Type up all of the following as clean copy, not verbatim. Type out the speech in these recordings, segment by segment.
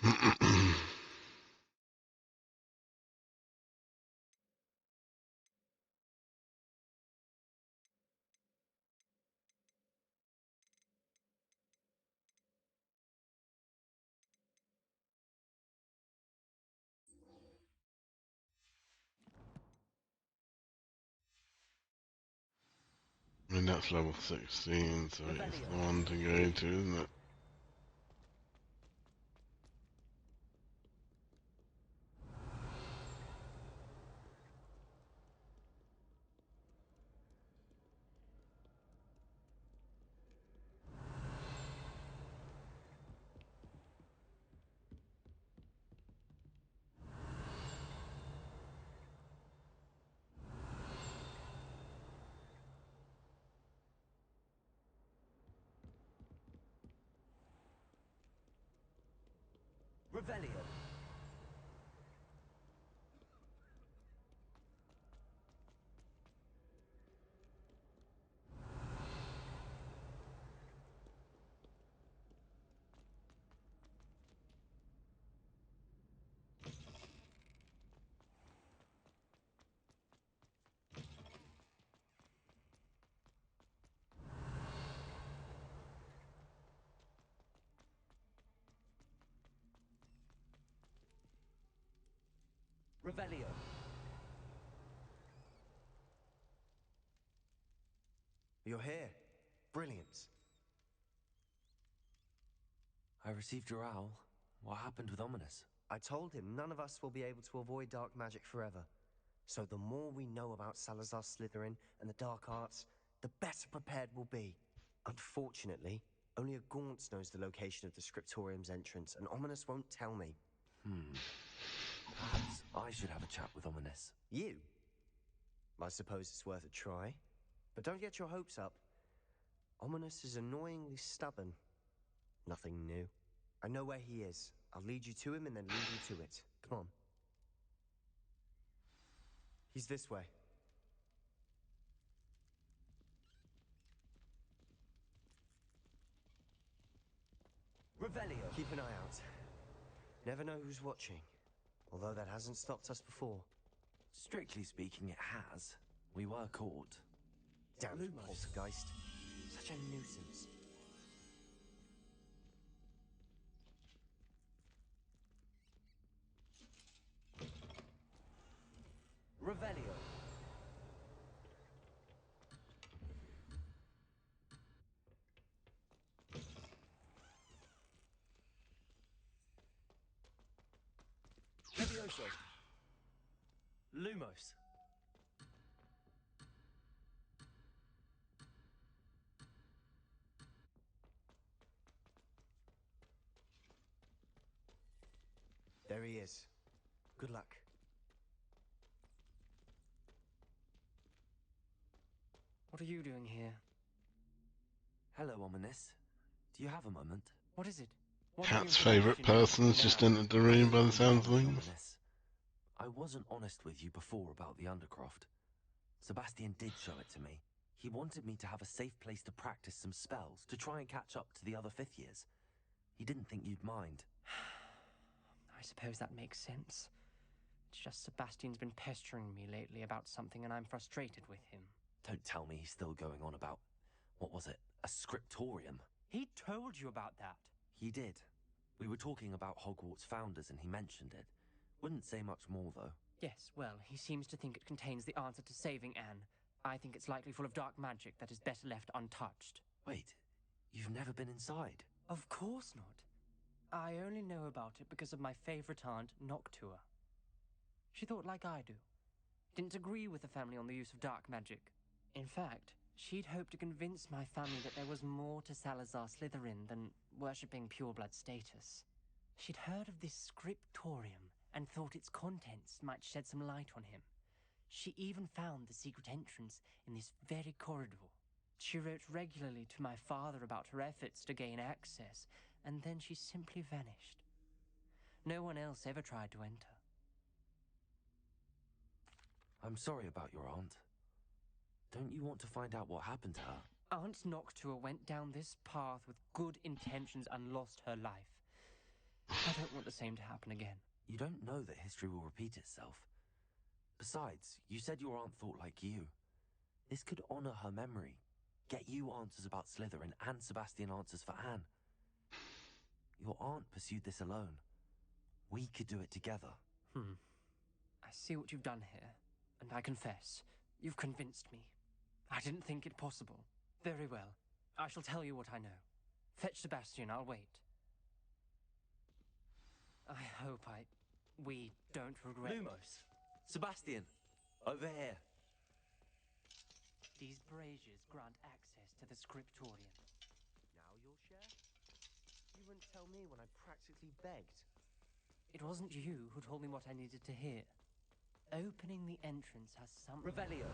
I mean, that's level 16, so it's the one to go to, isn't it? Revelio. Revelio. You're here. Brilliant. I received your owl. What happened with Ominous? I told him none of us will be able to avoid dark magic forever. So the more we know about Salazar Slytherin and the dark arts, the better prepared we'll be. Unfortunately, only a Gaunt knows the location of the Scriptorium's entrance, and Ominous won't tell me. Perhaps I should have a chat with Ominous. You? I suppose it's worth a try. But don't get your hopes up. Ominous is annoyingly stubborn. Nothing new. I know where he is. I'll lead you to him and then lead you to it. Come on. He's this way. Revelio. Keep an eye out. Never know who's watching. Although that hasn't stopped us before. Strictly speaking, it has. We were caught. Damn poltergeist. Such a nuisance. Revelio. Levioso. Lumos. There he is. Good luck. What are you doing here? Hello, Ominous. Do you have a moment? What is it? What Cat's favourite person's just entered the room by the sounds of things. Ominous. I wasn't honest with you before about the Undercroft. Sebastian did show it to me. He wanted me to have a safe place to practice some spells, to try and catch up to the other fifth years. He didn't think you'd mind. I suppose that makes sense. It's just Sebastian's been pestering me lately about something and I'm frustrated with him. Don't tell me he's still going on about, what was it, a scriptorium? He told you about that. He did. We were talking about Hogwarts founders and he mentioned it. Wouldn't say much more, though. Yes, well, he seems to think it contains the answer to saving Anne. I think it's likely full of dark magic that is better left untouched. Wait, you've never been inside? Of course not. I only know about it because of my favorite aunt, Noctua. She thought like I do. Didn't agree with the family on the use of dark magic. In fact, she'd hoped to convince my family that there was more to Salazar Slytherin than worshipping pureblood status. She'd heard of this scriptorium and thought its contents might shed some light on him. She even found the secret entrance in this very corridor. She wrote regularly to my father about her efforts to gain access, and then she simply vanished. No one else ever tried to enter. I'm sorry about your aunt. Don't you want to find out what happened to her? Aunt Noctua went down this path with good intentions and lost her life. I don't want the same to happen again. You don't know that history will repeat itself. Besides, you said your aunt thought like you. This could honor her memory. Get you answers about Slytherin and Sebastian answers for Anne. Your aunt pursued this alone. We could do it together. I see what you've done here, and I confess, you've convinced me. I didn't think it possible. Very well. I shall tell you what I know. Fetch Sebastian, I'll wait. I hope we don't regret... Lumos! Sebastian! Over here! These braziers grant access to the scriptorium. Now you'll share? You wouldn't tell me when I practically begged. It wasn't you who told me what I needed to hear. Opening the entrance has something... Revelio.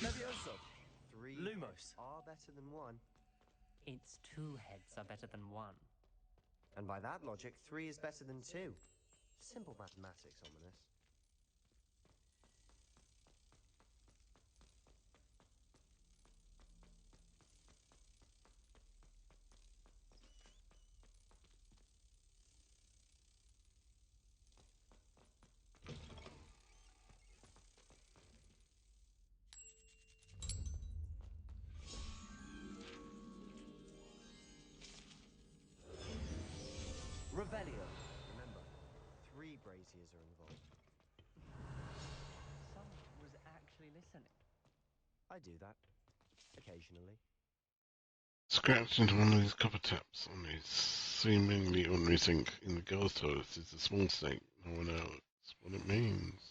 Levioso. 3 Lumos. are better than 1. Its 2 heads are better than 1. And by that logic, 3 is better than 2. Simple mathematics, ominous. Revelio. Remember, 3 braziers are involved. Someone was actually listening. I do that. Occasionally. Scratched into one of these copper taps on a seemingly ordinary sink in the girls' toilets is a small snake. No one knows what it means.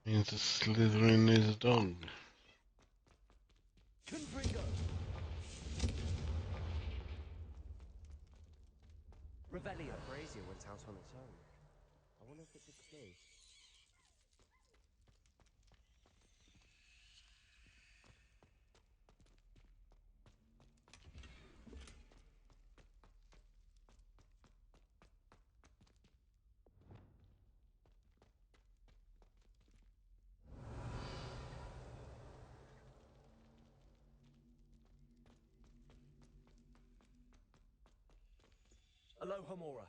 Means a Slytherin is a dog. Confringo. Revelio. That brazier went out on its own. I wonder if it's a clue. Aloha Mora.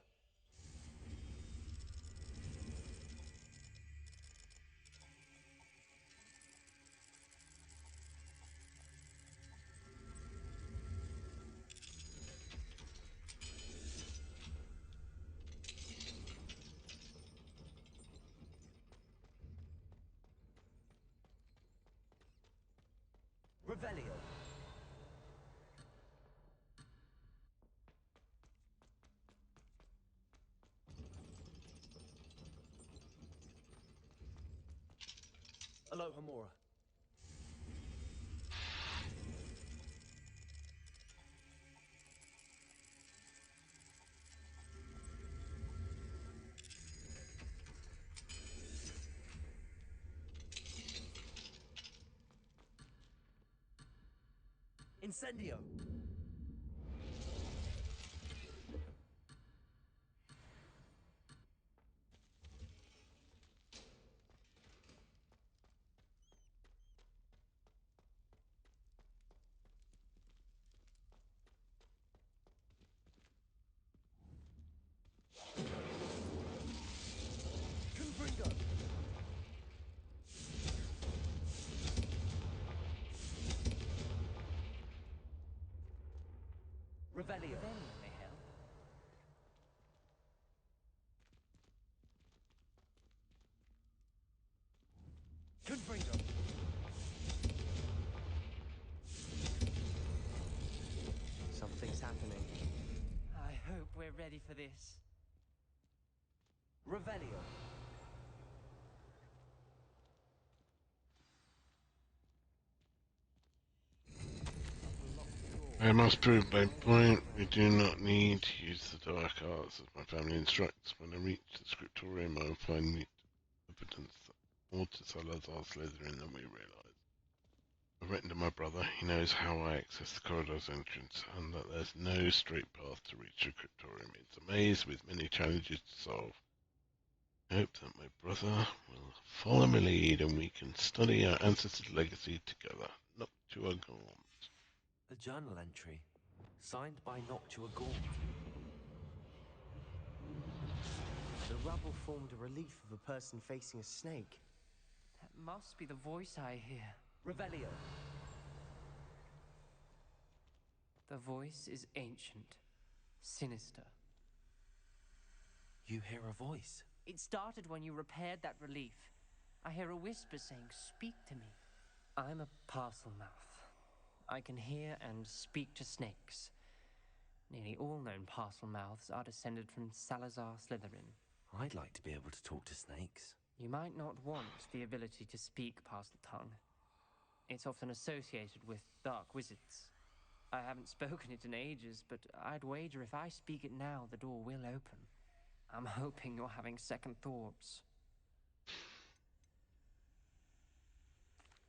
Revelio. Aloha Mora. Incendio. Confringo. Revelio. Revelio may help. Confringo. Something's happening. I hope we're ready for this. Revelio. I must prove my point. We do not need to use the dark arts as my family instructs. When I reach the scriptorium, I will find the evidence that more to Salazar Slytherin than we realize. I've written to my brother. He knows how I access the corridor's entrance, and that there's no straight path to reach the scriptorium. It's a maze with many challenges to solve. I hope that my brother will follow my lead and we can study our ancestors' legacy together. Noctua Gaunt. A journal entry, signed by Noctua Gaunt. The rubble formed a relief of a person facing a snake. That must be the voice I hear. Revelio. The voice is ancient, sinister. You hear a voice. It started when you repaired that relief. I hear a whisper saying, "Speak to me." I'm a parcel mouth. I can hear and speak to snakes. Nearly all known parcel mouths are descended from Salazar Slytherin. I'd like to be able to talk to snakes. You might not want the ability to speak parcel tongue. It's often associated with dark wizards. I haven't spoken it in ages, but I'd wager if I speak it now, the door will open. I'm hoping you're having second thoughts.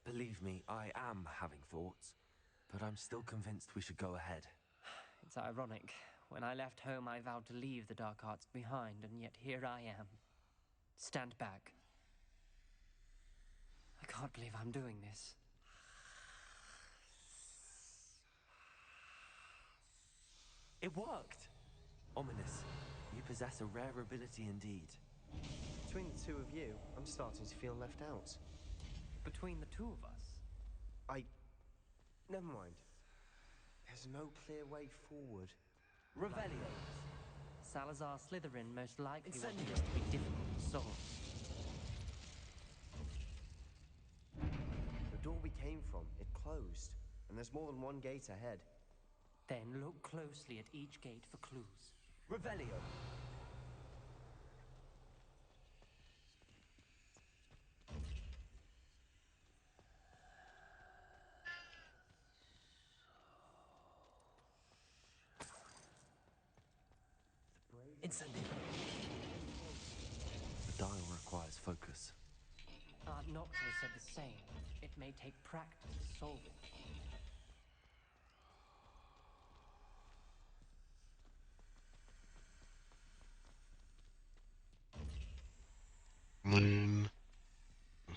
Believe me, I am having thoughts, but I'm still convinced we should go ahead. It's ironic. When I left home, I vowed to leave the dark arts behind, and yet here I am. Stand back. I can't believe I'm doing this. It worked! Ominous. You possess a rare ability indeed. Between the two of you, I'm starting to feel left out. Between the two of us. Never mind. There's no clear way forward. Revelio. Salazar Slytherin most likely wanted Incendio. this to be difficult to solve. The door we came from, it closed. And there's more than one gate ahead. Then look closely at each gate for clues. Revelio. Incendio. The dial requires focus. Aunt Noctua said the same. It may take practice to solve it. Moon.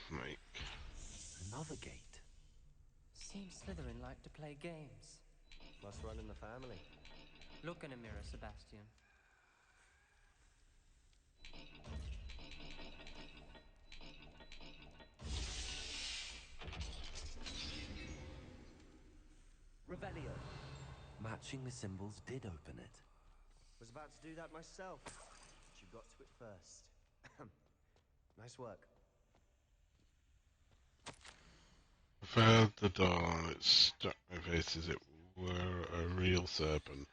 Snake. Another gate. Seems Slytherin like to play games. Must run in the family. Look in a mirror, Sebastian. Revelio. Matching the symbols did open it. Was about to do that myself. But you got to it first. Nice work. I've heard the door and it struck my face as it were a real serpent.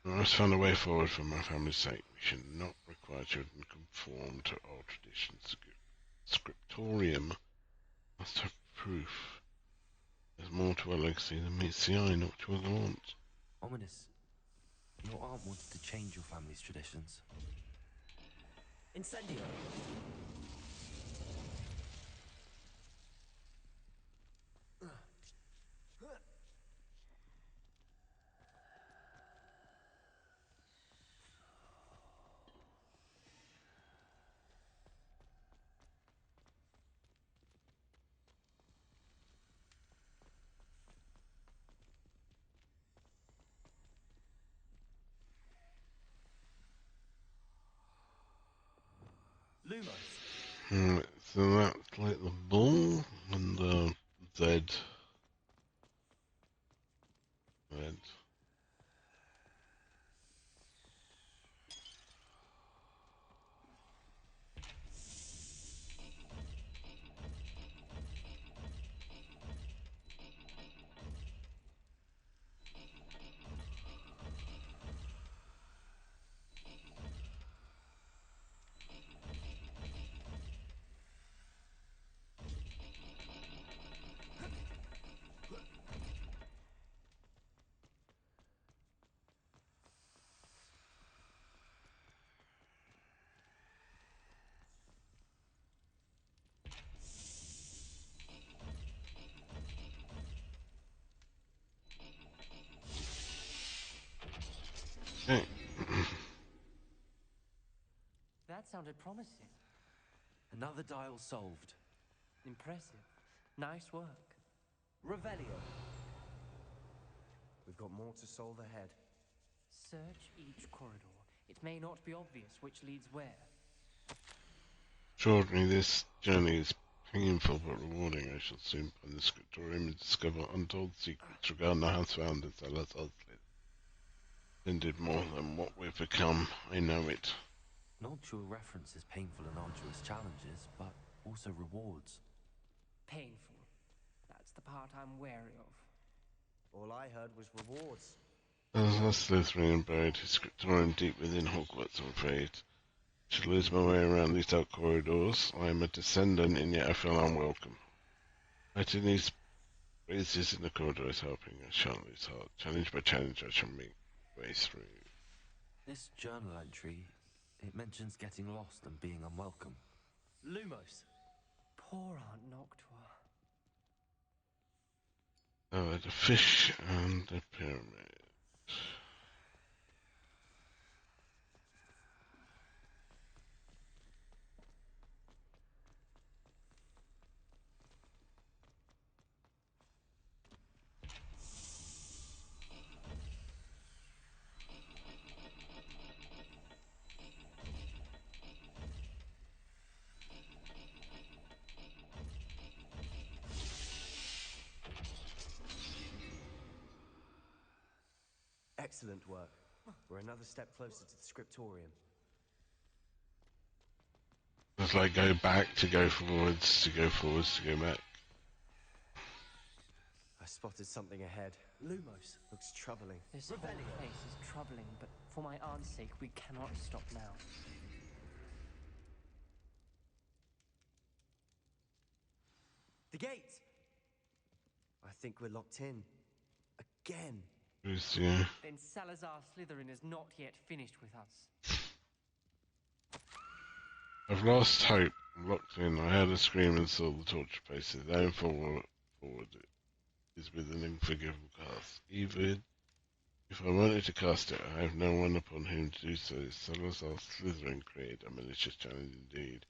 I must find a way forward for my family's sake. We should not require children to conform to old traditions. Scriptorium must have proof. There's more to our legacy than meets the eye, not to our wants. Ominous. Your aunt wanted to change your family's traditions. Incendio. Lumos. Right, so that's like the bull and the Z. Z. Okay. That sounded promising. Another dial solved. Impressive. Nice work. Revelio. We've got more to solve ahead. Search each corridor. It may not be obvious which leads where. Extraordinary, this journey is painful but rewarding. I shall soon find the scriptorium and discover untold secrets regarding the house found in Salazar. Did more than what we've become. I know it. Noctua references painful and arduous challenges, but also rewards. Painful. That's the part I'm wary of. All I heard was rewards. Salazar Slytherin buried his scriptorium deep within Hogwarts, I'm afraid. I should lose my way around these dark corridors. I am a descendant, and yet I feel unwelcome. Fighting these braziers in the corridor is helping. I shan't lose heart. Challenge by challenge, I shall make my way through. This journal entry, it mentions getting lost and being unwelcome. Lumos. Poor Aunt Noctua. Oh, the fish and the pyramid. Excellent work. We're another step closer to the scriptorium. It's like go back to go forwards, to go forwards, to go back. I spotted something ahead. Lumos. Looks troubling. This whole place is troubling, but for my aunt's sake, we cannot stop now. The gate! I think we're locked in. Again. Crucio. Then Salazar Slytherin is not yet finished with us. I've lost hope. I'm locked in. I heard a scream and saw the torture faces. Going forward is with an unforgivable cast. Even if I wanted to cast it, I have no one upon whom to do so. Salazar Slytherin created a malicious challenge indeed.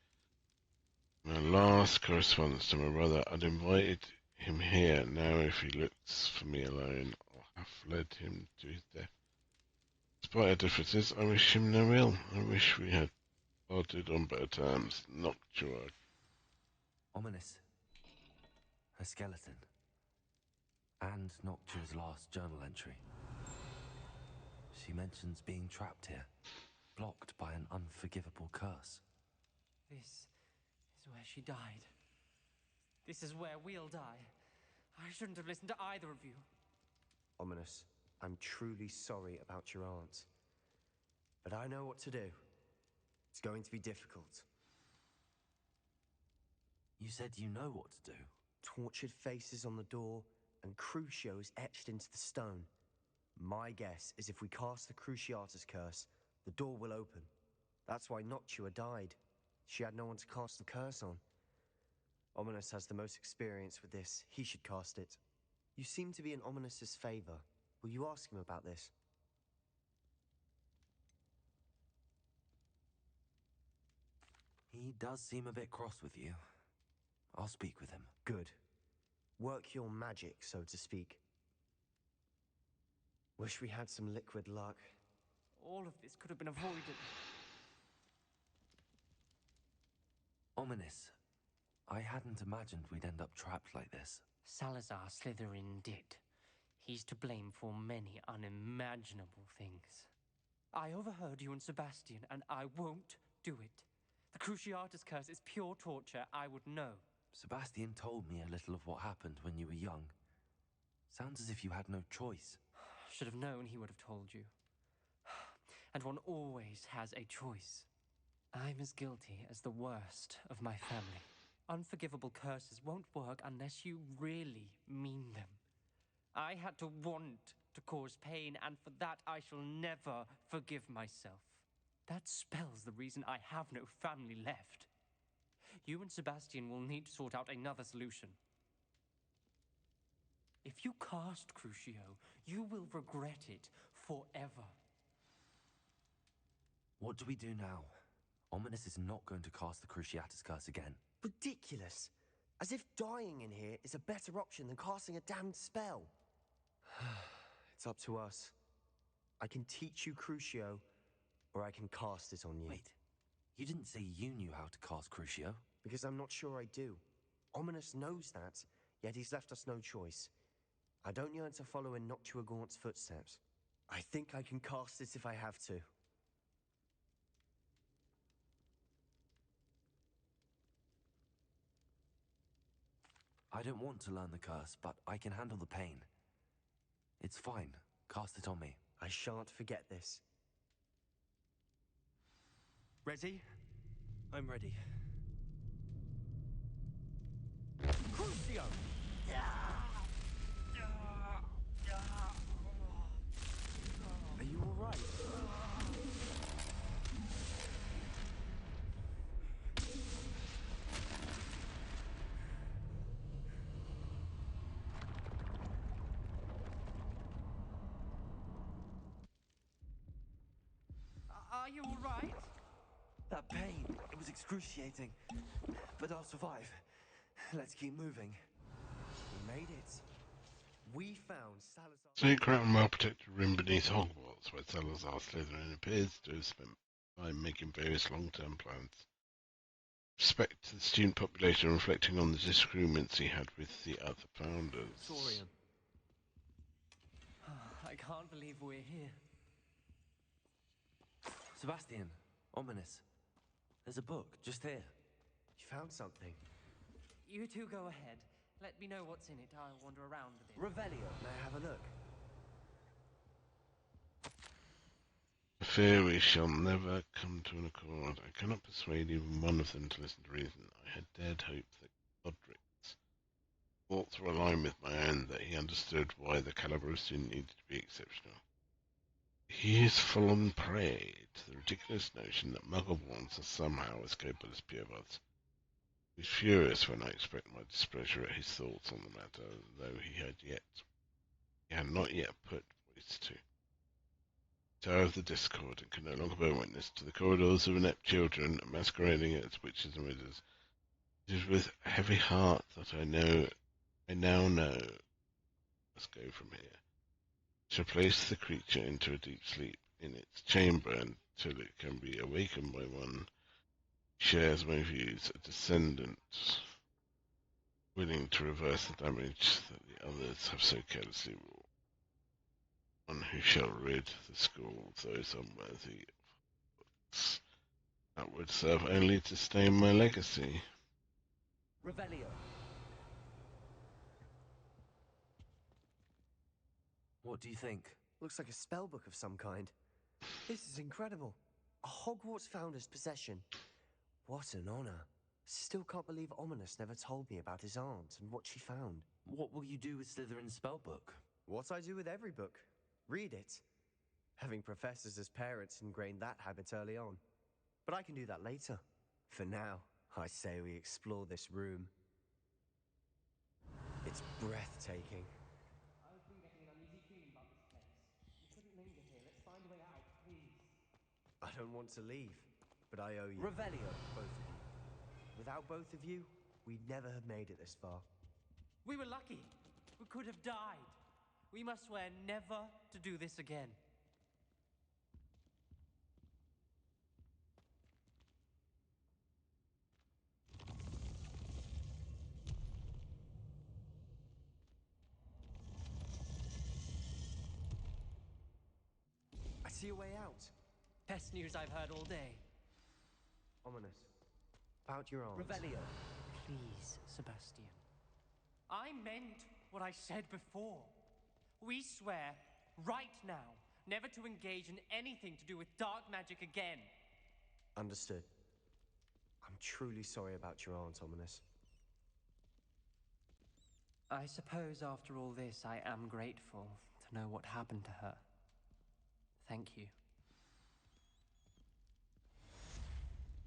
My last correspondence to my brother, I'd invited him here. Now if he looks for me alone, I'll have led him to his death. Despite our differences, I wish him no ill. I wish we had parted on better terms. Noctua. Ominous. Her skeleton. And Noctua's last journal entry. She mentions being trapped here, blocked by an unforgivable curse. This is where she died. This is where we'll die. I shouldn't have listened to either of you. Ominous, I'm truly sorry about your aunt. But I know what to do. It's going to be difficult. You said you know what to do. Tortured faces on the door, and Crucio is etched into the stone. My guess is if we cast the Cruciatus curse, the door will open. That's why Noctua died. She had no one to cast the curse on. Ominous has the most experience with this. He should cast it. You seem to be in Ominous's favor. Will you ask him about this? He does seem a bit cross with you. I'll speak with him. Good. Work your magic, so to speak. Wish we had some liquid luck. All of this could have been avoided. Ominous. I hadn't imagined we'd end up trapped like this. Salazar Slytherin did. He's to blame for many unimaginable things. I overheard you and Sebastian, and I won't do it. The Cruciatus curse is pure torture. I would know. Sebastian told me a little of what happened when you were young. Sounds as if you had no choice. Should have known he would have told you. And one always has a choice. I'm as guilty as the worst of my family. Unforgivable curses won't work unless you really mean them. I had to want to cause pain, and for that I shall never forgive myself. That spells the reason I have no family left. You and Sebastian will need to sort out another solution. If you cast Crucio, you will regret it forever. What do we do now? Ominous is not going to cast the Cruciatus curse again. Ridiculous. As if dying in here is a better option than casting a damned spell. It's up to us. I can teach you Crucio, or I can cast it on you. Wait, you didn't say you knew how to cast Crucio? Because I'm not sure I do. Ominous knows that, yet he's left us no choice. I don't yearn to follow in Noctua Gaunt's footsteps. I think I can cast it if I have to. I don't want to learn the curse, but I can handle the pain. It's fine. Cast it on me. I shan't forget this. Ready? I'm ready. Crucio! Are you all right? Are you all right? That pain, it was excruciating. But I'll survive. Let's keep moving. We made it. We found Salazar. Secret and well-protected room beneath Hogwarts, where Salazar Slytherin appears to have spent time making various long-term plans. Respect to the student population, reflecting on the disagreements he had with the other founders. Saurian. I can't believe we're here. Sebastian, ominous. There's a book just here. You found something. You two go ahead. Let me know what's in it. I'll wander around a bit. Revelio. May I have a look? I fear we shall never come to an accord. I cannot persuade even one of them to listen to reason. I had dared hope that Godric's thoughts were aligned with my own, that he understood why the caliber of student needed to be exceptional. He has fallen prey to the ridiculous notion that Muggle-borns are somehow as capable as purebloods. He was furious when I expressed my displeasure at his thoughts on the matter, though he had not yet put voice to. Tower of the Discord, and can no longer bear witness to the corridors of inept children masquerading as witches and wizards. It is with a heavy heart that I now know, must go from here. Shall place the creature into a deep sleep in its chamber until it can be awakened by one who shares my views, a descendant willing to reverse the damage that the others have so carelessly wrought. One who shall rid the school of those unworthy books. That would serve only to stain my legacy. Revelio. What do you think? Looks like a spellbook of some kind. This is incredible. A Hogwarts founder's possession. What an honor. Still can't believe Ominous never told me about his aunt and what she found. What will you do with Slytherin's spellbook? What I do with every book. Read it. Having professors as parents ingrained that habit early on. But I can do that later. For now, I say we explore this room. It's breathtaking. I've been getting an uneasy feeling about this place. We couldn't linger here. Let's find a way out, please. I don't want to leave, but I owe you. Revelio. Both of you. Without both of you, we'd never have made it this far. We were lucky. We could have died. We must swear never to do this again. I see a way out. Best news I've heard all day. Ominous. About your aunt. Revelio. Please, Sebastian. I meant what I said before. We swear, right now, never to engage in anything to do with dark magic again. Understood. I'm truly sorry about your aunt, Ominous. I suppose after all this, I am grateful to know what happened to her. Thank you.